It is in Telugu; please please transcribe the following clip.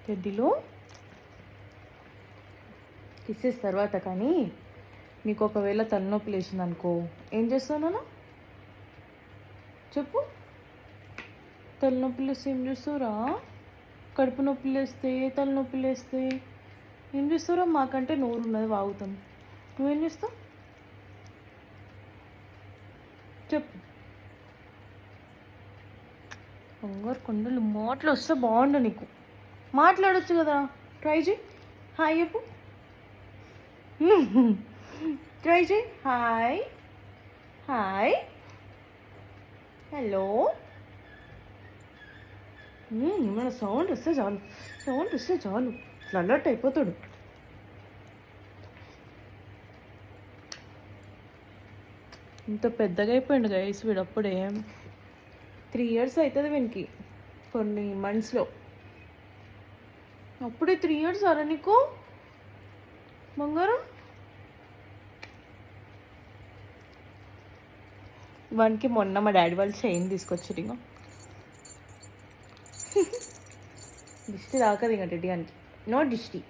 టెడ్డీలో కిసెస్ తర్వాత కానీ నీకు ఒకవేళ తలనొప్పి లేచింది అనుకో ఏం చేస్తావు నాన్న? చెప్పు. తలనొప్పి లేస్తే ఏం చేస్తావురా? కడుపు నొప్పి లేస్తే, తలనొప్పి లేస్తే ఏం చేస్తావురా? మాకంటే నోరు ఉన్నది, వాగుతాం. నువ్వేం చేస్తావు చెప్పు. బంగారు కొండలు మాటలు వస్తే బాగుండు నీకు. మాట్లాడచ్చు కదా, ట్రై చేయి. హాయ్ చెప్పు. ట్రై చేయి. Hi hi hello. మన సౌండ్ వస్తే చాలు, సౌండ్ వస్తే చాలు ఇట్లా అలర్ట్ అయిపోతాడు. ఇంత పెద్దగా అయిపోయింది గైస్ వీడు. అప్పుడే 3 years అవుతుంది వీనికి కొన్ని మంత్స్లో. అప్పుడే 3 years అరా నీకు బంగారం? వానికి మొన్న మా డాడీ వాళ్ళు చైన్ తీసుకొచ్చారు. ఇంకా దిష్టి రాకదు ఇంకా టెడ్డీ గానికి. నో దిష్టి.